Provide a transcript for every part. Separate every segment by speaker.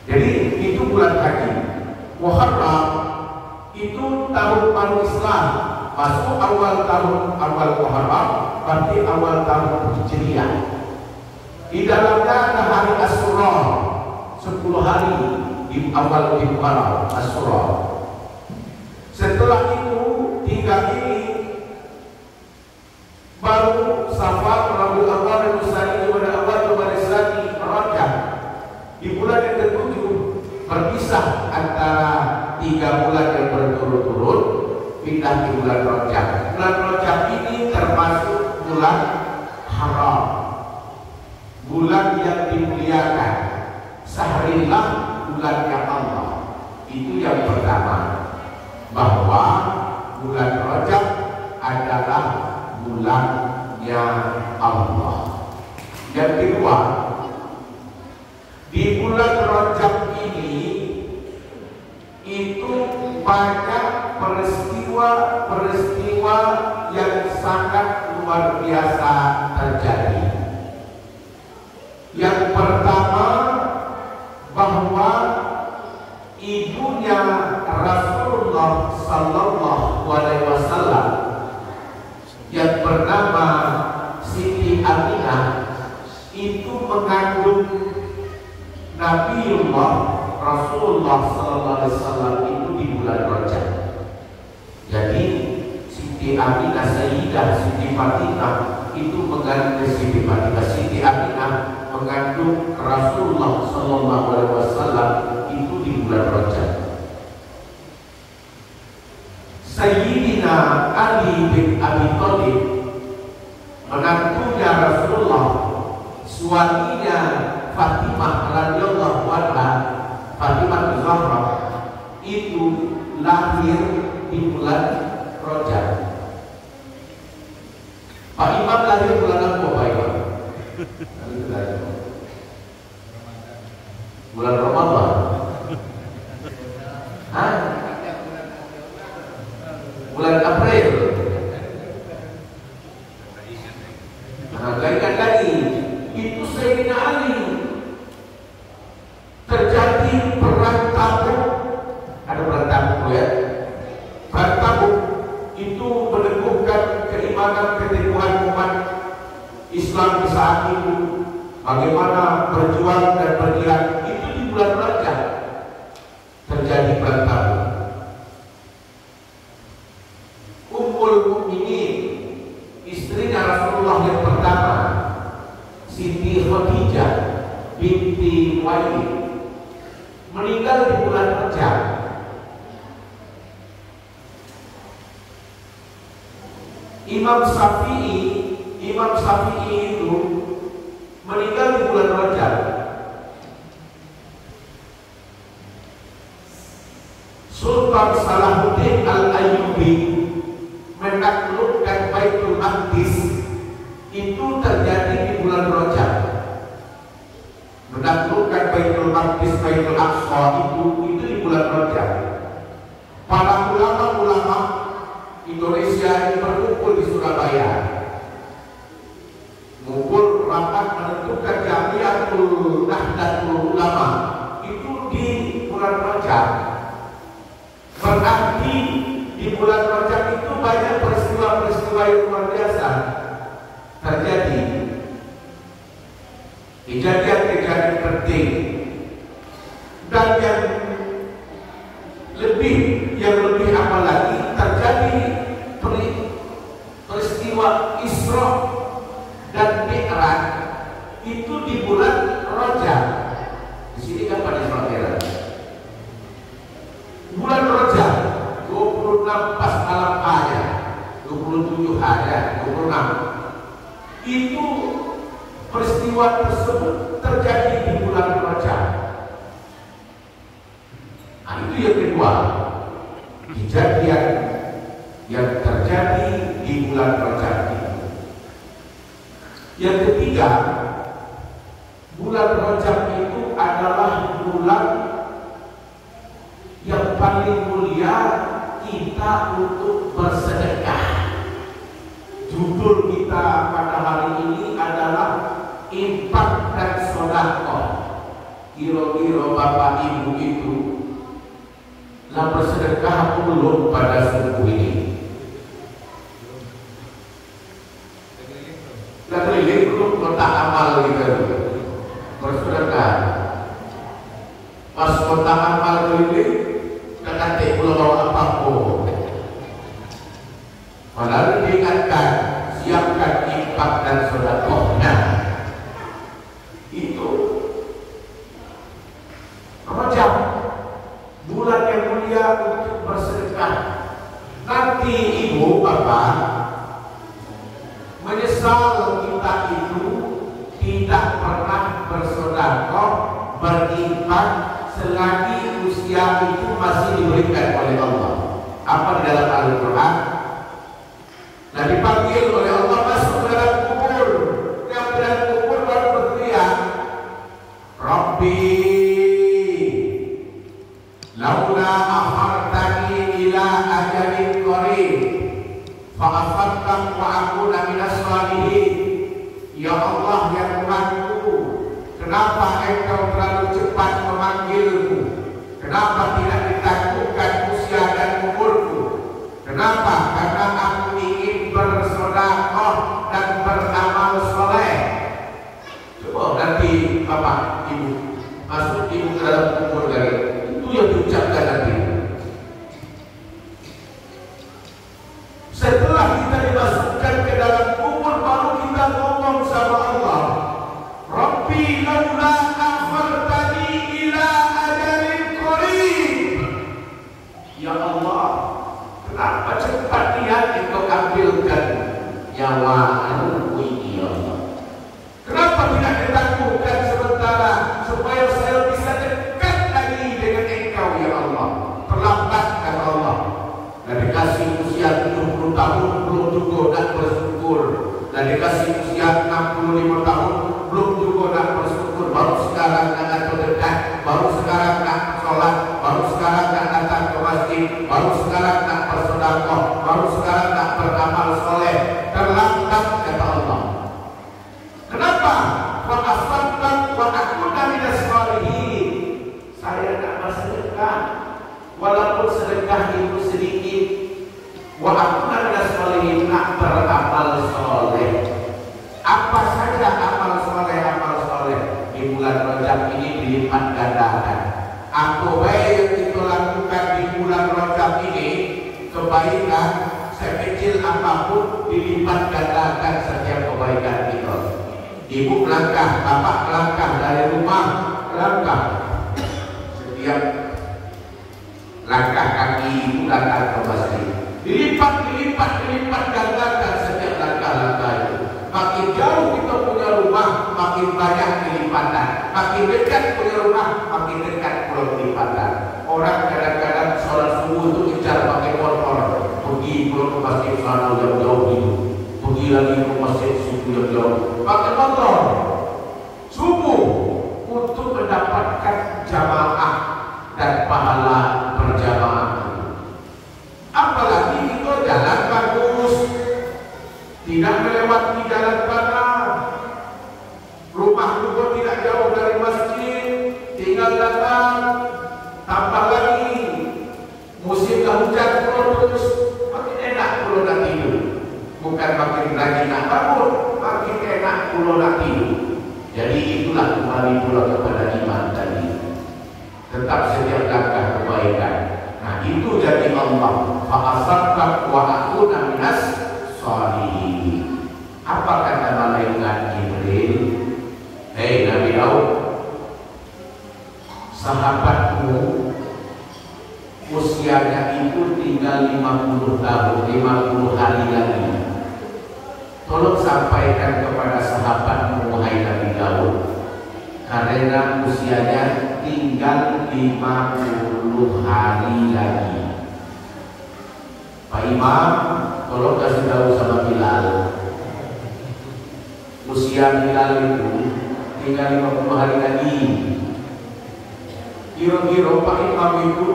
Speaker 1: Jadi itu bulan haji. Muharram itu tahun baru Islam, masuk awal Muharram, berarti awal tahun Hijriah. Di dalamnya ada hari Asyura, 10 hari di awal Muharram, Asyura. Setelah itu 3 ini baru Safar, Rabiul Awwal, Rabiul Tsani, Jumadil Awwal, Jumadil Tsani, Rajab. Di bulan yang ke-7 berpisah antara 3 bulan yang berturut-turut, pindah di bulan Rajab. Bulan Rajab ini termasuk bulan haram, bulan yang dimuliakan, sahrillah, bulannya Allah. Itu yang pertama, bahwa bulan Rajab adalah bulannya Allah. Yang kedua, di bulan Rajab ini itu banyak peristiwa yang sangat luar biasa terjadi. Yang pertama, bahwa ibunya Rasulullah Sallallahu Alaihi Wasallam yang bernama Siti Aminah itu mengandung Nabiullah Rasulullah Sallallahu Alaihi Wasallam itu di bulan Rajab. Jadi Siti Aminah, Sayyidah Siti Fatimah itu mengandung Siti Aminah mengandung Rasulullah Sallallahu Alaihi Wasallam itu di bulan Rajab. Sayyidina Ali bin Abi Thalib, menantunya Rasulullah, suaminya Fatimah radhiyallahu anha, Fatimah Zahra, itu lahir di bulan Rajab. Pak Imam lahir bulan apa, Pak Imam? Bulan Ramadan. Hah? Bulan April. Nah, lainkan lagi. Itu Sayyidina Ali. Terjadi perang Tabuk. Ada perang Tabuk ya. Perang Tabuk itu meneguhkan keimanan keteguhan umat Islam di saat itu. Bagaimana berjuang dan berjihad itu di bulan Rajab terjadi perang Tabuk. Ummul Mukminin, istrinya Rasulullah yang pertama, Siti Khadijah binti Khuwailid, meninggal di bulan Rajab. Imam Syafi'i itu meninggal di bulan Rajab. Sultan Salahuddin Al-Ayyubi menaklukkan Baitul Maqdis itu terjadi di bulan Rajab. Menaklukkan Baitul Maqdis, Baitul Aqsa itu di bulan Rajab. Para ulama-ulama Indonesia berkumpul di Surabaya, ngumpul rapat menentukan Jamiatul Nahdlatul Ulama itu di bulan Rajab. Berarti di bulan Rajab itu banyak peristiwa-peristiwa yang luar biasa terjadi, kejadian-kejadian penting, dan yang lebih apalagi terjadi peristiwa Isra dan Mi'raj itu di bulan Rajab. Di sini kan pada Isra Mi'raj. Bulan Rajab 26 pas malam ayat, 27 ayat, 26. Itu peristiwa tersebut terjadi di bulan Rajab. Nah, itu yang kedua, kejadian yang terjadi di bulan Rajab ini. Yang ketiga, bulan Rajab itu adalah bulan yang paling mulia kita untuk bersedekah. Judul kita pada hari ini adalah infak dan sedekah. kira-kira bapak ibu itu lah bersedekah belum pada subuh ini? Lah keliling belum kotak amal gitu bersedekah. Pas kotak amal keliling kekatik pulau apapun. Padahal diingatkan siapkan infak dan sedekahnya. Itu Rajab, bulan yang mulia untuk bersedekah. Nanti ibu bapak menyesal kita itu tidak pernah bersedekah, berinfak selagi usia itu masih diberikan oleh Allah. Apa di dalam Al-Quran? Nah, dipanggil oleh Allah masuk ke dalam kubur. Yang di dalam kubur baru berteriak, Rabbi laula akhartani ila ajalin qarib fa asaddaq wa akuna minas shalihin. Ya Allah, ya Tuhanku, kenapa engkau terlalu cepat memanggilku? Kenapa tidak ditangguhkan usia dan umurku? Kenapa? Karena aku ingin bersedekah dan beramal soleh. Coba nanti bapak ibu masuk ibu ke dalam kubur lagi. Itu yang diucapkan nanti. Setelah kita dimasukkan ke dalam kubur, baru kita ngomong sama Allah, Rabbi laula akhartani ila ajalin qarib. Ya Allah, kenapa cepat niat engkau ambilkan nyawa anakku ini, ya Allah? Kenapa tidak ditangguhkan sementara supaya saya bisa dekat lagi dengan engkau, ya Allah? Terlambat kata Allah. Dan dikasih usia 70 tahun belum cukup nak bersyukur. Dan dikasih usia 65 tahun belum juga nak bersyukur. Baru sekarang nak terdekat, baru sekarang nak sholat, baru sekarang nak datang ke masjid, baru sekarang nak bersedekah, baru sekarang nak beramal soleh. Terlambat kata Allah. Kenapa? Wa asaddaq wa akuna minas shalihin. Saya nak bersedekah, walaupun sedekah itu sedikit. Wa akuna minas shalihin, nak beramal soleh. Apa saja amal soleh di bulan Rajab ini dilipat gandakan. Apa baik yang kita lakukan di bulan Rajab ini, kebaikan sekecil apapun dilipat gandakan setiap kebaikan kita. Ibu melangkah, bapak melangkah dari rumah, melangkah. Setiap langkah kaki ibu datang ke masjid. Dilipat gandakan setiap langkah-langkah itu. Makin jauh kita punya rumah, makin banyak kelipatan. Makin dekat punya rumah, makin dekat pula kelipatan. Orang kadang-kadang sholat subuh itu kejar pakai motor, pergi pulang ke masjid sana jauh-jauh itu, pergi lagi ke masjid subuh yang jauh, pakai motor subuh untuk mendapatkan jamaah dan pahala berjamaah. Apalagi kita jalan bagus, tidak melewati jalan tanah, rumah juga tidak jauh dari masjid, tinggal datang, tambah lagi musim hujan terus, makin enak pulau nak tidur. Bukan makin rajin nak bangun, makin enak pulau nak tidur. Jadi itulah kembali pulau kepada iman tadi. Tetap setiap langkah kebaikan. Nah itu jadi Allah. Fa asaddaq wa akuna minas shalihin. Apa kata malaikat Jibril? Hei Nabi Daud, sahabatmu usianya itu tinggal 50 tahun, 50 hari lagi. Tolong sampaikan kepada sahabatmu wahai Nabi Daud, karena usianya tinggal 50 hari lagi. Pak Imam, tolong kasih tahu sama Bilal, usia Bilal itu tinggal 50 hari lagi. Kira-kira Pak Imam itu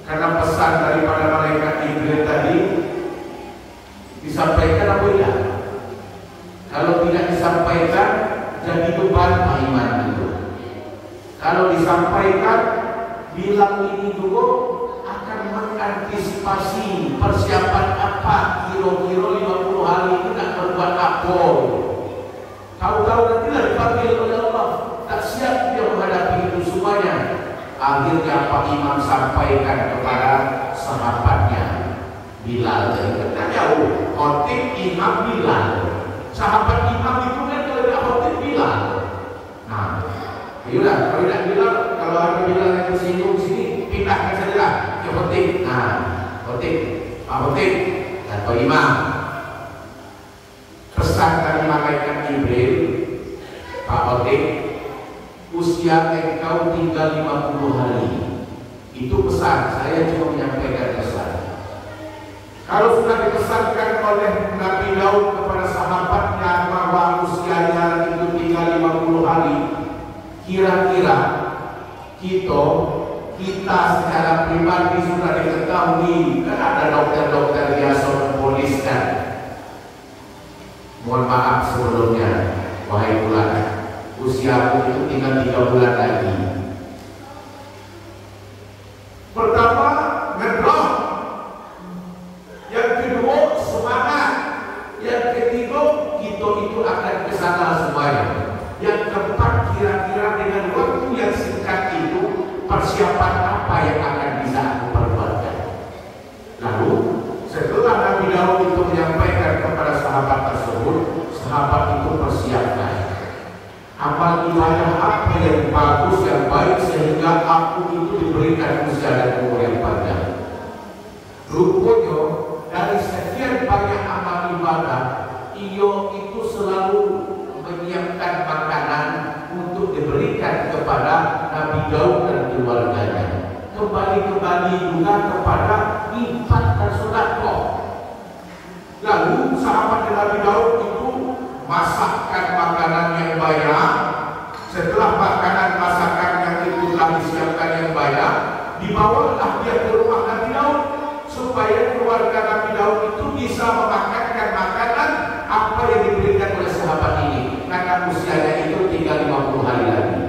Speaker 1: karena pesan daripada malaikat Jibril tadi disampaikan apa tidak? Kalau tidak disampaikan jadi beban Pak Imam itu. Kalau Kalau disampaikan, bilang ini dulu akan mengantisipasi persiapan apa kira-kira 50 hari itu nak berbuat apa. Tahu-tahu nantilah dipanggil oleh Allah, tak siap dia menghadapi itu semuanya. Akhirnya Pak Imam sampaikan kepada sahabatnya Bilal. Jadi kita jauh, khotib Imam Bilal. Sahabat Imam itu kan kalau tidak khotib Bilal. Nah, yaudah, kalau tidak Bilal, kalau ada Bilal yang tersinggung sini, pindahkan saja ke khotib. Nah, khotib, Pak Khotib atau Imam, pesan dari malaikat Jibril, Pak Khotib, usia engkau tinggal 50 hari. Itu pesan, saya cuma menyampaikan pesan. Kalau sudah dipesankan oleh Nabi Daud kepada sahabatnya bahwa usianya itu tinggal 50 hari, kira-kira kita secara pribadi sudah diketahui, kan ada dokter-dokter biasa polis kan. Mohon maaf sebelumnya, wahai ulama, usiaku itu tinggal 3 bulan lagi. Pertama, ngedrop. Yang kedua, semangat. Yang ketiga, kita itu akan kesana semuanya. Yang keempat, kira-kira dengan waktu yang singkat itu, persiapan apa yang akan bisa aku perbuatkan. Lalu, setelah Nabi Daud itu menyampaikan kepada sahabat tersebut, sahabat itu persiapkan amal ibadah apa yang bagus, yang baik, sehingga aku itu diberikan usia dan umur yang panjang. Rupanya dari sekian banyak amal ibadah, ia itu selalu menyiapkan makanan untuk diberikan kepada Nabi Daud dan keluarganya. Kembali juga kepada infak dan sedekah. Lalu sahabat Nabi Daud itu masakkan makanan yang banyak. Setelah makanan masakan yang itu telah disiapkan yang banyak, dibawalah dia ke rumah Nabi Daud supaya keluarga Nabi Daud itu bisa memakankan makanan apa yang diberikan oleh sahabat ini, karena usianya itu tinggal 50 hari lagi.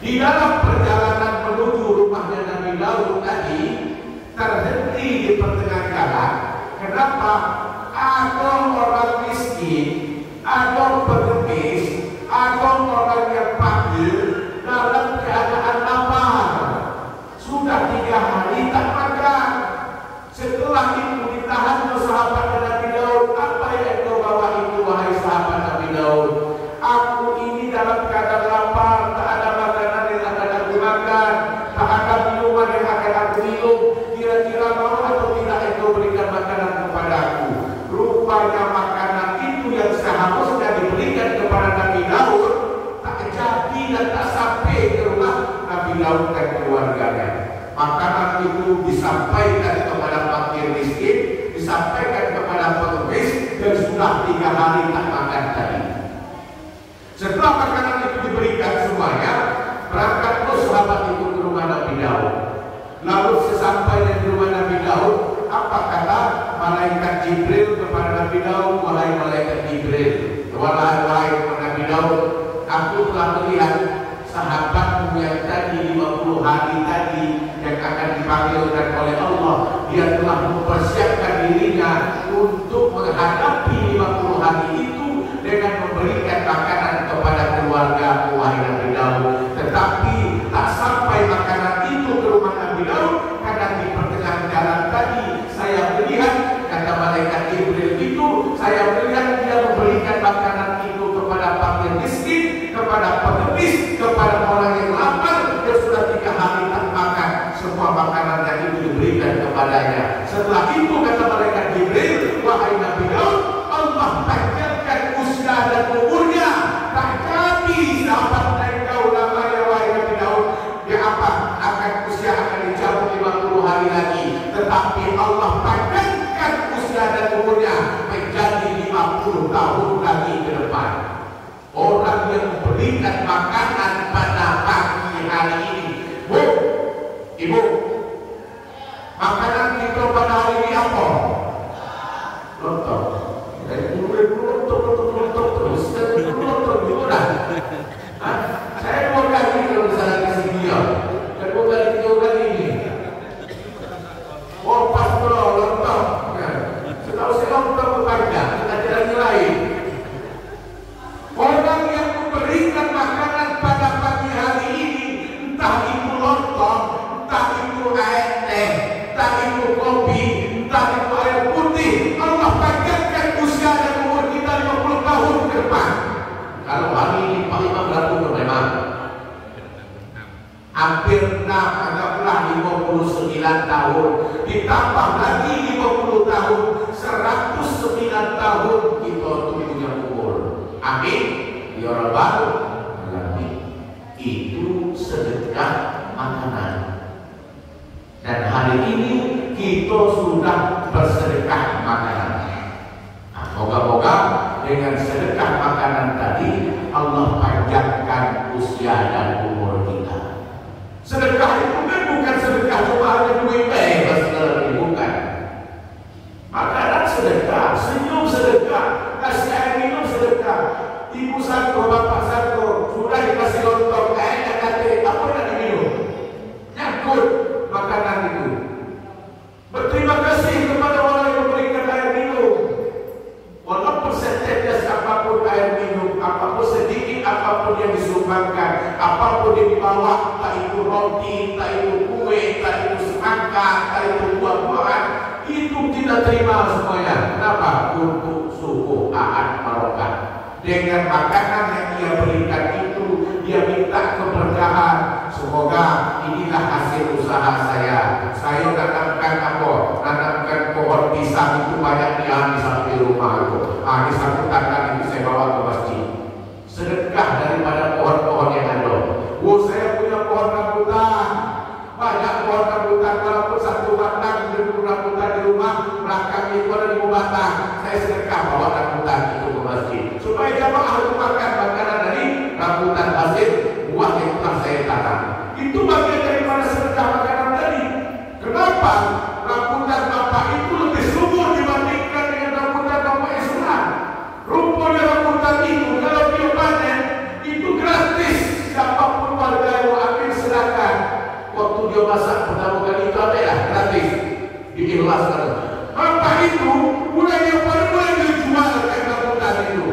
Speaker 1: Di dalam perjalanan menuju rumahnya Nabi Daud tadi, terhenti di pertengahan jalan. Kenapa? Ada orang miskin, ada pengemis, ada orang yang panggil dalam keadaan lapar. Sudah 3 hari tak makan. Setelah itu ditahan oleh sahabat Nabi Daud. Apa yang kau bawa itu, wahai sahabat Nabi Daud? Aku ini dalam keadaan lapar, tak ada makanan yang akan aku makan, tak ada minuman yang akan aku minum. Kira-kira mau atau tidak engkau berikan makanan kepadaku? Rupanya makanan itu yang seharusnya diberikan kepada Nabi Daud tak jadi dan tak sampai ke rumah Nabi Daud dan keluarganya. Makanan itu disampaikan kepada fakir miskin, disampaikan kepada pengemis, dan sudah 3 hari tak makan tadi. Setelah makanan itu diberikan semuanya, berangkatlah sahabat itu ke rumah Nabi Daud. Lalu sesampainya di rumah Nabi Daud, apa kata malaikat Jibril kepada Nabi Daud? Wahai malaikat Jibril, wahai Nabi Daud, aku telah melihat sahabatmu yang tadi 50 hari tadi yang akan dipanggilkan oleh Allah. Dia telah mempersiapkan dirinya untuk menghadapi 50 hari itu dengan memberikan makanan kepada keluarga wahai Nabi Daud. Tetapi tak sampai makanan itu ke rumah Nabi Daud, karena di pertengahan jalan tadi saya melihat, kata malaikat Jibril itu, saya melihat dia memberikan makanan itu kepada fakir miskin, kepada pengemis, kepada orang yang lapar, yang sudah 3 hari tak makan. Semua makanan yang itu diberikan kepadanya. Setelah itu kata malaikat Jibril, wahai Nabi Daud, Allah panjangkan usia dan umurnya. Tak jadi sahabat engkau namanya wahai Nabi Daud, dia apa? Akan usia akan dicabut 50 hari lagi. Tetapi Allah panjangkan usia dan umurnya menjadi 50 tahun lagi ke depan. Orang yang memberikan makanan pada pagi hari ini, Bu, Ibu, makanan kita pada hari ini apa? Lontong. Dari dulu lontong terus, lontong juga dah. Saya 2 kali kalau misalnya ke sini hampir anggaplah 59 tahun, ditambah lagi 50 tahun, 109 tahun kita punya umur. Amin ya rabbal alamin. Itu sedekah makanan. Dan hari ini kita sudah bersedekah makanan. Nah, moga-moga dengan sedekah makanan tadi Allah panjangkan usia dan umur kita. Sedekah itu kan bukan sedekah cuma ada duit bukan. Makanan sedekah, senyum sedekah, kasih air minum sedekah. Ibu satu, bapak satu, sudah dikasih lontong, kayaknya kate, apa yang diminum? Nyangkut makanan itu. Berterima kasih kepada orang yang memberikan air minum. Walaupun setetes apapun air minum, apapun sedikit apapun yang disumbangkan, apapun yang dibawa, entah itu roti, entah itu kue, entah itu semangka, entah itu buah-buahan, itu kita terima semuanya. Kenapa? Untuk suku Ahad Barokah. Dengan makanan yang dia berikan itu, dia minta keberkahan. Semoga inilah hasil usaha saya. Saya nanamkan apa? Nanamkan pohon pisang itu banyak di samping rumah itu. Di satu tangan itu saya bawa ke masjid. Sedekah daripada pohon-pohon yang ada. Saya punya pohon rambutan. Banyak pohon rambutan, walaupun satu batang rambutan di rumah, belakang itu ada 5 batang. Saya sedekah bawa rambutan itu ke masjid. Supaya jamaah itu makan makanan dari rambutan hasil buah yang telah saya tanam. Itu bagian daripada sedekah makanan tadi. Kenapa? Rambutan bapak itu lebih subur dibandingkan dengan rambutan bapak yang sunnah. Rupanya rambutan itu kalau dia panen itu gratis. Siapapun warga yang mau ambil silakan. Waktu dia masak pertama kali itu adalah gratis. Diikhlaskan. Bapak itu mulai yang paling mulai dijual kan rambutan itu.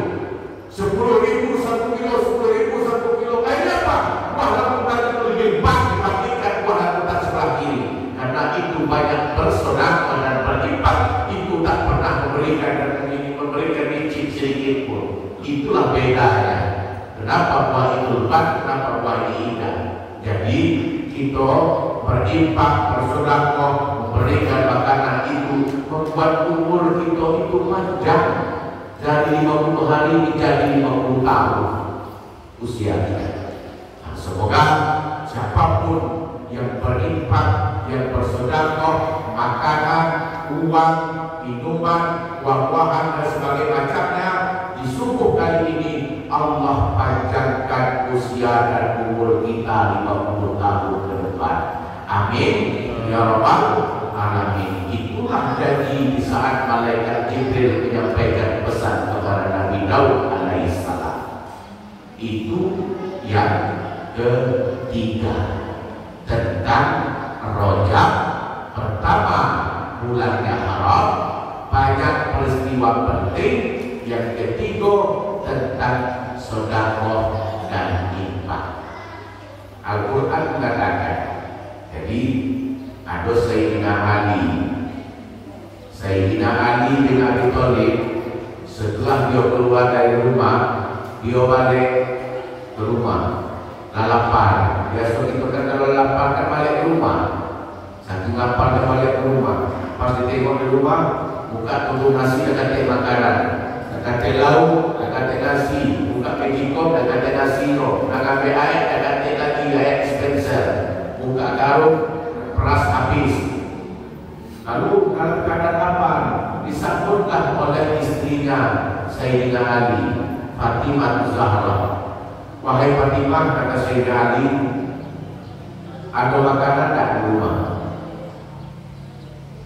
Speaker 1: 10.000 1 kilo, 10.000 1 kilo. Kayaknya apa? Buah rambutan itu lebih banyak dibandingkan buah rambutan sebelah kiri. Karena itu banyak bersedekah dan berimpact. Itu tak pernah memberikan dan memberikan licin sedikit pun. Itulah bedanya. Kenapa buah itu lebat? Kenapa buah ini indah? Jadi kita berimpact, bersedekah, memberikan makanan itu membuat umur kita itu panjang. Dari 50 hari menjadi 50 tahun usia kita. Nah, semoga siapapun yang berinfak, yang bersedekah, makanan, uang, minuman, buah-buahan dan sebagainya macamnya, di subuh kali ini Allah panjangkan usia dan umur kita 50 tahun ke depan. Amin ya rabbal alamin. Itulah janji di saat malaikat Jibril menyampaikan pesan kepada Nabi Daud alaihissalam. Itu yang ketiga tentang Rajab. Pertama, bulannya haram, banyak peristiwa penting. Yang ketiga tentang sedekah dan infak. Al-Quran mengatakan, jadi ada Sayyidina Ali bin Abi Thalib. Setelah dia keluar dari rumah, dia balik ke rumah. Lapar. Biasa kita kan kalau lapar kan balik ke rumah. Satu lapar dia balik ke rumah. Pas dia tengok di rumah, buka tunggu nasi dan kata makanan. Dan kata lauk, dan kata nasi. Buka pejikom dan kata nasi no. Dan ambil air dan kata lagi air dispenser. Buka karung, peras habis. Lalu dalam keadaan lapar disambutlah oleh istrinya Sayyidina Ali, Fatimah Zahra. Wahai Fatimah, kata Sayyidina Ali, ada makanan tak di rumah?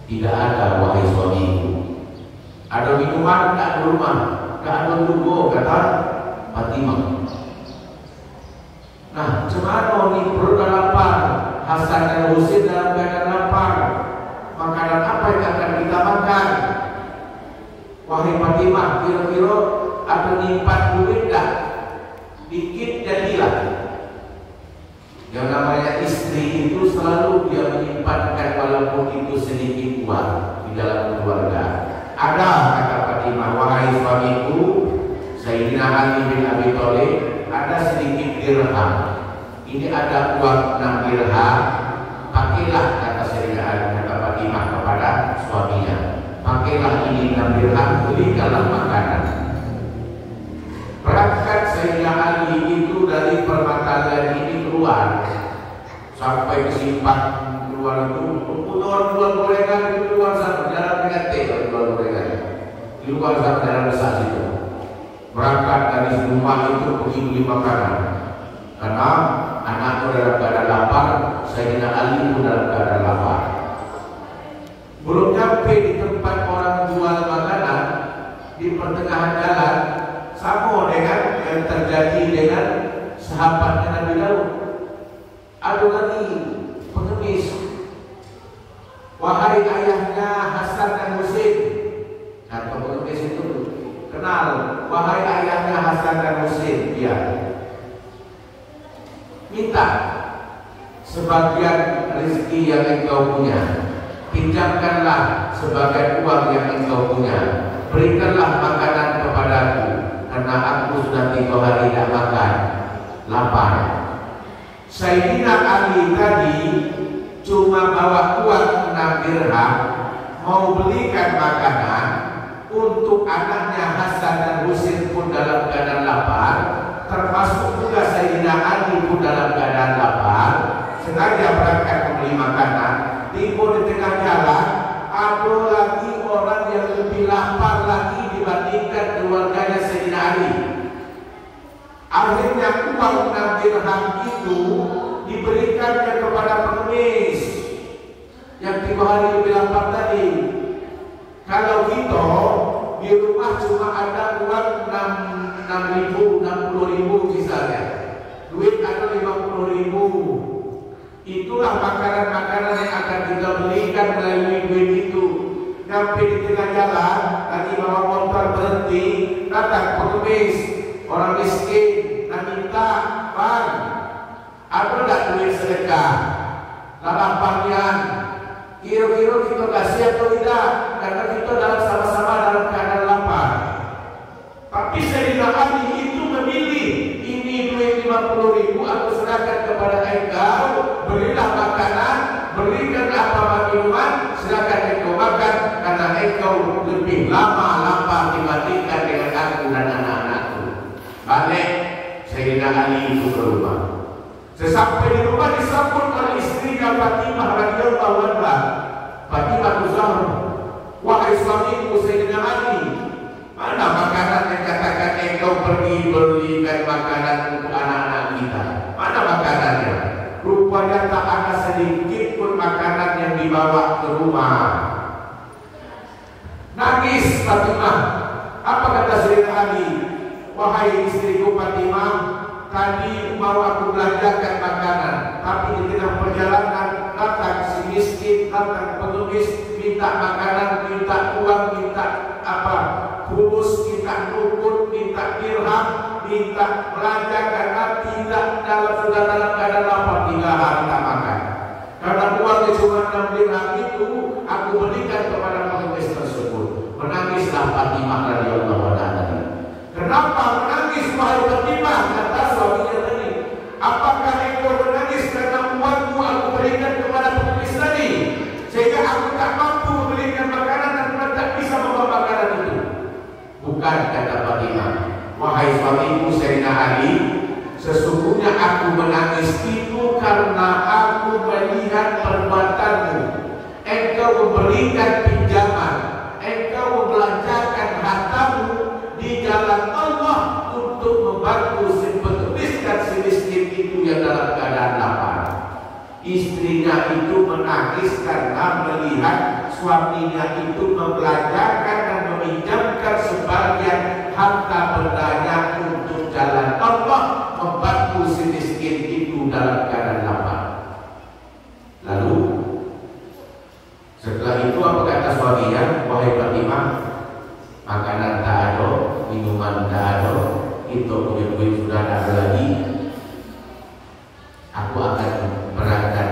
Speaker 1: Tidak ada, wahai suamiku. Ada minuman tak di rumah? Tak ada juga, kata Fatimah. Nah, cemana ni perut dah lapar, Hasan dan Husin dalam keadaan lapar. Makanan apa yang akan kita makan? Wahai Fatimah, kira-kira ada nyimpan duit tak? Dikit jadilah. Yang namanya istri itu selalu dia menyimpankan walaupun itu sedikit uang di dalam keluarga. Ada, kata Fatimah, wahai suamiku Sayyidina Ali bin Abi Thalib, ada sedikit dirham. ini ada uang 6 dirham, pakailah, kata Sayyidina Ali, kata Fatimah kepada suaminya, pakailah ini 6 dirham, belikanlah makanan. Berangkat Sayyidina Ali itu dari permata ini keluar sampai ke simpang keluar itu, jual gorengan di luar sana, jalan dengan teh, jual gorengan di luar sana, jalan besar situ. Berangkat dari rumah itu pergi beli makanan, karena anakku dalam keadaan lapar, Sayyidina Ali pun dalam keadaan lapar. Belum sampai di tempat orang jual makanan, di pertengahan jalan, sama dengan yang terjadi dengan sahabatnya Nabi Daud. Ada lagi pengemis, wahai ayahnya Hasan dan Husain. Nah, pengemis itu kenal, wahai ayahnya Hasan dan Husain, dia minta sebagian rezeki yang engkau punya, pinjamkanlah sebagian uang yang engkau punya, berikanlah makanan kepadaku, karena aku sudah 3 hari tidak makan, lapar. Sayyidina Ali tadi cuma bawa uang 6 dirham, mau belikan makanan untuk anaknya Hasan dan Husain pun dalam keadaan lapar, termasuk juga Sayyidina Ali pun dalam keadaan lapar. Sengaja berangkat membeli makanan, tiba di tengah jalan ada lagi orang yang lebih lapar lagi dibandingkan keluarganya Sayyidina Ali. Akhirnya uang 6 dirham itu diberikannya kepada pengemis yang 3 hari lebih lapar tadi. Kalau kita di rumah cuma ada uang 6.000, 60.000 misalnya, duit ada 50.000, itulah makanan-makanan yang akan kita belikan melalui duit itu. Sampai di tengah jalan, lagi bawa motor berhenti, datang pengemis, orang miskin, nak minta, bang, ada tak duit sedekah? Lapangan, kira-kira kita kasih atau tidak? Karena kita dalam sama-sama dalam keadaan lapar. Tapi Sayyidina Ali itu memilih, ini duit 50.000 aku serahkan kepada engkau, berilah makanan, berikan apa minuman, silakan engkau makan, karena engkau lebih lama lapar dibandingkan dengan aku dan anak-anakku. Balik Sayyidina Ali itu ke rumah. Sesampai di rumah disambut oleh istrinya Fatimah radhiyallahu anha. Fatimah Zahra, wahai suamiku Sayyidina Ali, mana makanan yang katakan engkau pergi belikan makanan untuk anak-anak kita? Mana makanannya? Rupanya tak ada sedikit pun makanan yang dibawa ke rumah. Nangis Fatimah. Apa kata Sayyidina Ali? Wahai istriku Fatimah, tadi mau aku belanjakan makanan, tapi di tengah perjalanan datang si miskin, datang pengemis, minta makanan, minta uang, minta apa, fulus, minta nukut, minta dirham, minta belanja, karena tidak sudah dalam keadaan lapar 3 hari tak makan. Karena uangnya cuma 6 dirham itu, aku berikan kepada pengemis tersebut. Menangislah Fatimah radhiyallahu anha. Kenapa menangis wahai Fatimah? Kata suaminya tadi, apakah engkau menangis karena uangmu aku berikan kepada pengemis tadi, sehingga aku tak mampu membelikan makanan dan tak bisa membawa makanan itu? Bukan, kata Fatimah. Wahai suamiku Sayyidina Ali, sesungguhnya aku menangis itu karena aku melihat perbuatanmu. Engkau memberikan pinjaman, engkau membelanjakan hartamu di jalan Allah untuk membantu si pengemis dan si miskin itu yang dalam keadaan lapar. Istrinya itu menangis karena melihat suaminya itu membelanjakan dan meminjamkan sebagian harta bendanya untuk jalan Allah, membantu si miskin itu dalam keadaan lapar. Lalu setelah itu apa kata suaminya? Wahai Fatimah, makanan tak ada, minuman tak ada, itu duit sudah tak ada lagi. Aku akan berangkat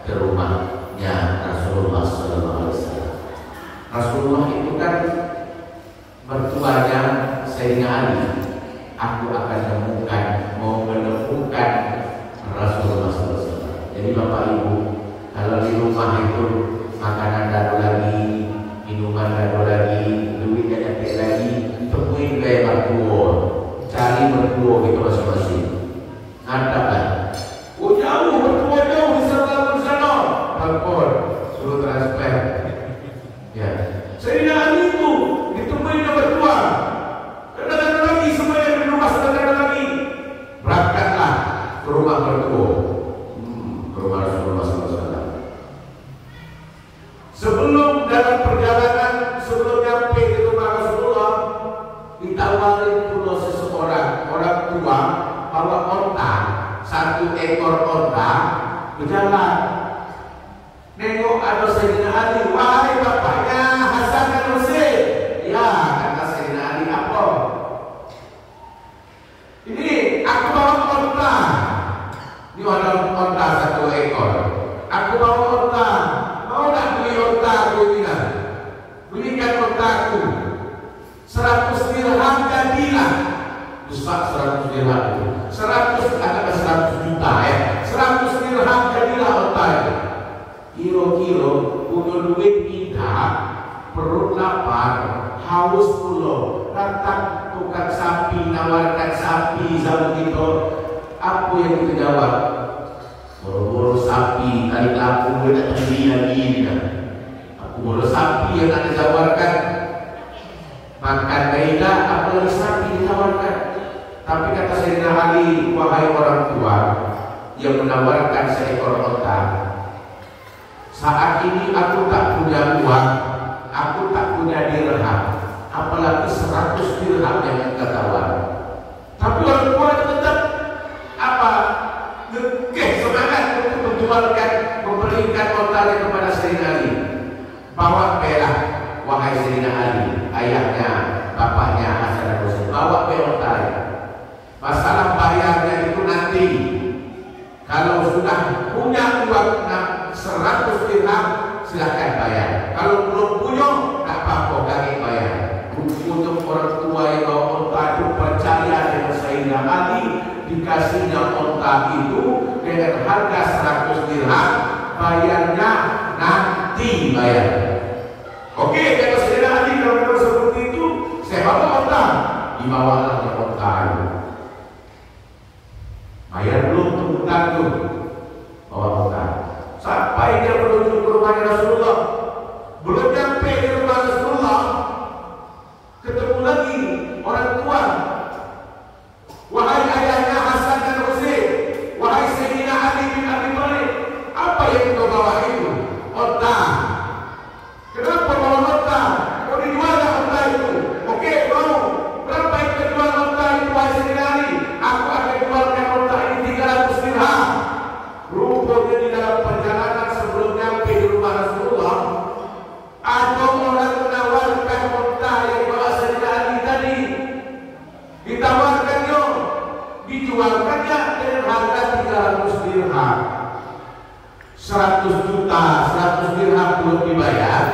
Speaker 1: ke rumahnya Rasulullah SAW. Rasulullah itu kan mertuanya Sayyidina Ali. Aku akan menemukan Rasulullah Bapak Ibu, kalau di rumah itu makanan ada lagi, minuman ada lagi, duit ada lagi, temuin gaya mertua, cari mertua gitu masing-masing. Ada kan? Oh jauh, mertua jauh di sana, telepon, suruh transfer. Ya, Sayyidina Ali itu ditemuin sama mertua. Kadang-kadang lagi semuanya di rumah, kadang-kadang lagi berangkatlah ke rumah mertua, ke rumah Rasulullah SAW. Sebelum dalam perjalanan, sebelum nyampe di rumah Rasulullah, ditawarin pula seseorang, orang tua, bawa onta, 1 ekor onta, berjalan. Nengok ada Sayyidina Ali, wahai bapaknya Hasan dan Husain. Ya, kata Sayyidina Ali, apa? Ini aku bawa onta. Ini ada onta 1 ekor. Aku bawa onta. Mau tak beli onta aku ini? Belikan onta aku. 100 dirham jadilah. Besar 100 dirham itu. 100 katakan 100 juta ya. 100 dirham jadilah onta itu. Kira-kira punya duit tidak, perut lapar, haus pula, datang tukang sapi, nawarkan sapi sama kita. Apa yang kita jawab? Boro-boro sapi, tarik lampu, dia tak beli lagi. Aku boro sapi yang nak ditawarkan. Makan gailah, apalagi sapi ditawarkan. Tapi kata Sayyidina Ali, wahai orang tua yang menawarkan seekor onta, saat ini aku tak punya uang, aku tak punya dirham, apalagi 100 dirham yang kita tawar. Tapi orang tua tetap apa? Ngekeh semangat untuk menjualkan, memberikan onta kepada Sayyidina Ali. Bawa belah, wahai Sayyidina Ali, ayahnya, bapaknya Hasan dan Husain, bawa onta. Masalah bayarnya itu nanti. Kalau sudah punya uang 100 dirham, silahkan bayar. Kalau belum punya, tak apa-apa, kami bayar. Untuk orang tua yang bawa onta itu percaya dengan Sayyidina Ali, dikasihnya onta itu dengan harga 100 dirham, bayarnya nanti bayar. Oke, kalau Sayyidina Ali kalau seperti itu, saya bawa onta, dibawalah onta itu. Bayar belum utang tu, bawa onta. Sampai dia menuju ke rumahnya Rasulullah. Belum sampai di rumah Rasulullah, ketemu lagi orang tua. Wahai ayahnya Hasan dan Husain, wahai Sayyidina Ali bin Abi Thalib, apa yang kau bawa itu? Onta. Kenapa bawa onta? Kau dijual tak onta itu? Oke, mau. Berapa yang kau jual onta itu, wahai Sayyidina Ali? Aku akan jualkan onta ini 300 dirham. Rupanya di dalam perjalanan sebelum nyampe di rumah Rasulullah, ada orang menawarkan onta yang dibawa Sayyidina Ali tadi. Ditawarkannya, dijualkannya dengan harga 300 dirham. 100 juta, 100 dirham belum dibayar,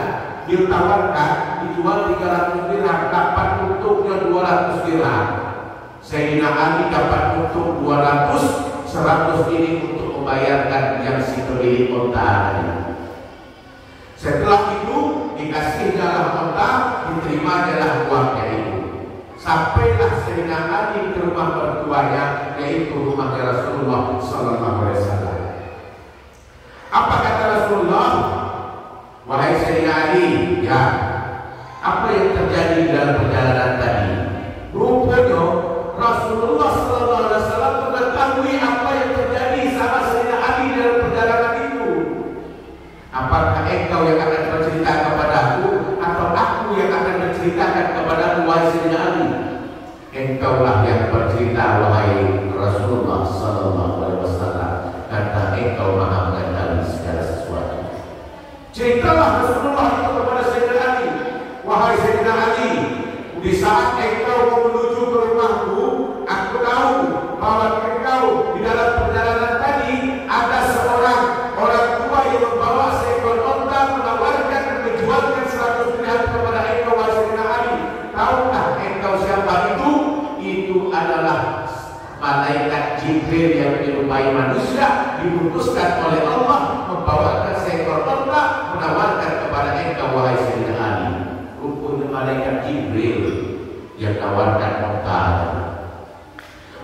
Speaker 1: ditawarkan, dijual 300 dirham, dapat untuknya 200 dirham. Sayyidina Ali dapat untung 200, 100 ini untuk membayarkan yang si pemilik onta. Setelah itu dikasih dalam onta, diterima dalam uangnya itu. Sampailah Sayyidina Ali ke rumah mertuanya, yaitu rumahnya Rasulullah SAW. Apa kata Rasulullah? Wahai Sayyidina Ali, ya, apa yang terjadi dalam perjalanan tadi? Rupanya Rasulullah SAW mengetahui apa yang terjadi sama Sayyidina Ali dalam perjalanan itu. Apakah engkau yang akan bercerita kepadaku, atau aku yang akan menceritakan kepadamu, wahai Sayyidina Ali? Engkaulah yang bercerita, wahai Rasulullah SAW, karena engkau maha mengetahui segala sesuatu. Ceritalah Rasulullah itu kepada Sayyidina Ali, wahai Sayyidina Ali, di saat engkau menuju ke rumahku, aku tahu bahwa engkau di dalam perjalanan tadi ada seorang orang tua yang membawa seekor onta, menawarkan dan menjualkan 100 dirham kepada engkau, wahai Sayyidina Ali. Tahukah engkau siapa itu? Itu adalah malaikat Jibril yang menyerupai manusia, diutuskan oleh Allah Jibril yang tawarkan onta.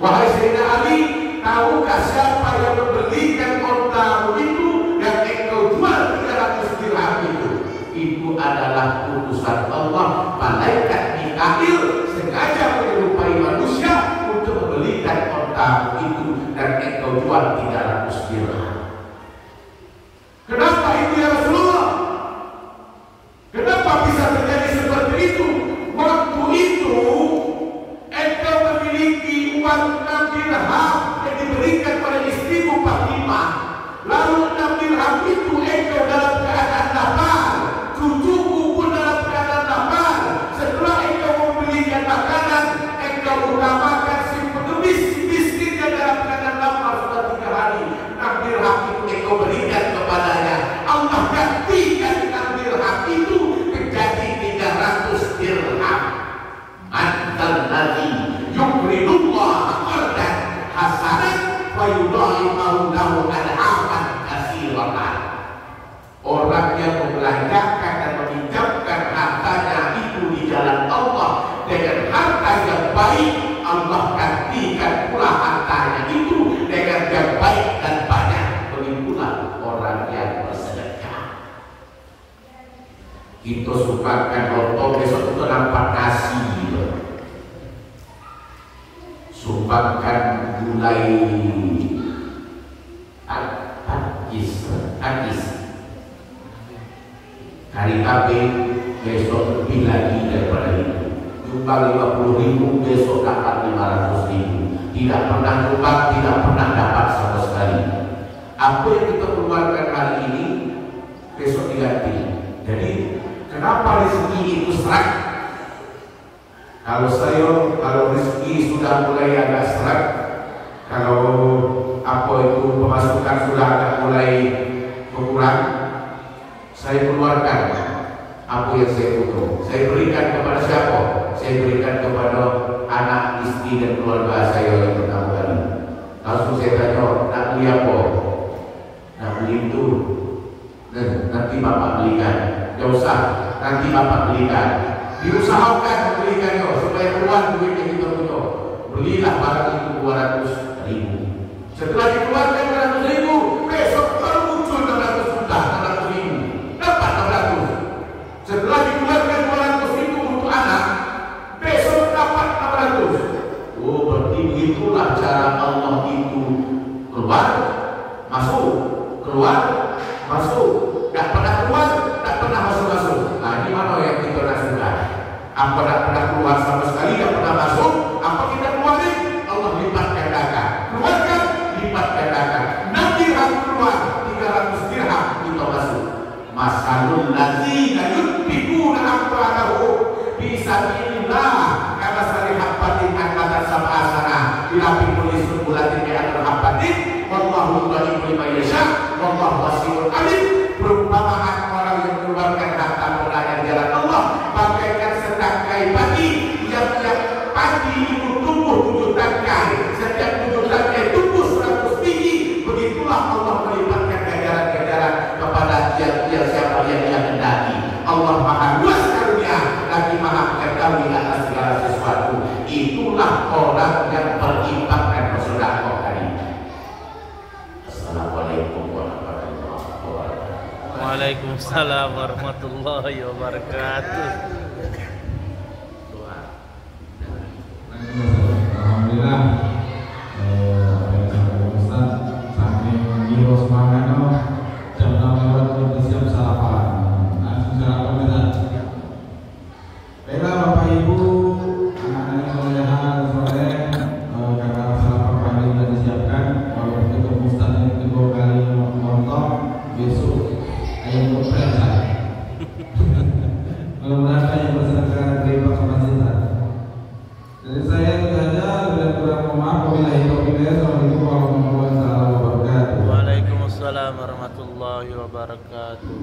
Speaker 1: Wahai Sayyidina Ali, tahukah siapa yang membelikan onta itu dan engkau jual 300 dirham itu? Itu adalah utusan Allah. Malaikat Mikail sengaja menyerupai manusia untuk membelikan onta itu dan engkau jual 300 dirham. Kenapa itu ya Rasulullah? Kenapa bisa terjadi seperti itu? Waktu itu engkau memiliki uang 6 dirham yang diberikan pada istrimu Fatimah. Lalu 6 dirham itu engkau dalam keadaan lapar, cucuku pun dalam keadaan lapar. Setelah engkau membelikan makanan, engkau utamakan si pengemis, si miskin yang dalam keadaan lapar sudah 3 hari. 6 dirham itu engkau berikan kepadanya. Allah gantikan 6 dirham itu menjadi 300 dirham. Antal ladzi yuqridullah qardan hasanan wa yudha'ifahu lahu ad'afan katsiratan. Orang yang membelanjakan dan meminjamkan hartanya itu di jalan Allah dengan harta yang baik, Allah gantikan pula hartanya itu dengan yang baik dan banyak. Begitulah orang yang bersedekah. Kita sukakan lontong, besok itu nampak nasi. Sumbangkan gulai agis hari kabe, besok lebih lagi daripada itu. Nyumbang 50.000, besok dapat 500.000. Tidak pernah nyumbang, tidak pernah dapat sama sekali. Apa yang kita keluarkan hari ini, besok diganti. Jadi kenapa rezeki itu serak? Kalau rezeki sudah mulai agak serak, kalau pemasukan sudah agak mulai berkurang, saya keluarkan apa yang saya butuh. Saya berikan kepada siapa? Saya berikan kepada anak, istri dan keluarga saya yang pertama kali. Langsung saya tanya, nak beli apa? Nak beli itu. Nanti bapak belikan. Tidak usah, nanti bapak belikan. Diusahakan membelikannya supaya keluar duit yang kita punya. Belilah barang itu 200.000. Setelah dikeluarkan 200.000, besok baru muncul 600 juta, 600.000. Dapat 600. Setelah dikeluarkan 200.000 untuk anak, besok dapat 600. Oh, berarti begitulah cara Allah itu keluar, masuk, keluar, masuk. Tak pernah keluar, tak pernah masuk-masuk. Nah, ini mana yang kita rasakan? Apa tak pernah keluar sama sekali, tak pernah masuk? Apa kita keluarin? Allah lipat gandakan. Keluarkan, lipat gandakan. 6 dirham keluar, 300 dirham kita masuk. Masalul ladzina yunfiquna amwalahum fi sabilillah kama sari habbatin anbatat sab'a sanah ila kulli sunbulatin mi'atun habbatin wallahu yudhi'u liman yasha' wallahu wasi'un alim. Perumpamaan orang yang mengeluarkan harta berdaya di jalan Allah bagaikan setangkai padi yang padi itu tumbuh 7 tangkai, setiap 7 tangkai tumbuh 100 biji. Begitulah Allah melipatkan ganjaran-ganjaran kepada tiap-tiap siapa yang Dia hendaki. Allah Maha luas karunia, lagi Maha mengetahui atas segala sesuatu. Itulah orang yang berinfak dan bersedekah tadi. Assalamualaikum warahmatullahi wabarakatuh.
Speaker 2: Waalaikumsalam warahmatullahi wabarakatuh.
Speaker 3: Alhamdulillah, Ustaz saking giro semangatnya jam 6 lewat udah siap sarapan. Langsung sarapan kita. Baiklah Bapak Ibu, anak-anak yang solehan soleh, karena sarapan pagi sudah disiapkan. Kalau ketemu Ustaz yang kedua kali nonton, besok ayam geprek. Mudah-mudahan yang bersedekah terima sama kita. Dari saya itu saja, dan kurang maaf. Wabillahi taufiq hidayah. Assalamualaikum warahmatullahi wabarakatuh.
Speaker 2: Waalaikumsalam warahmatullahi wabarakatuh.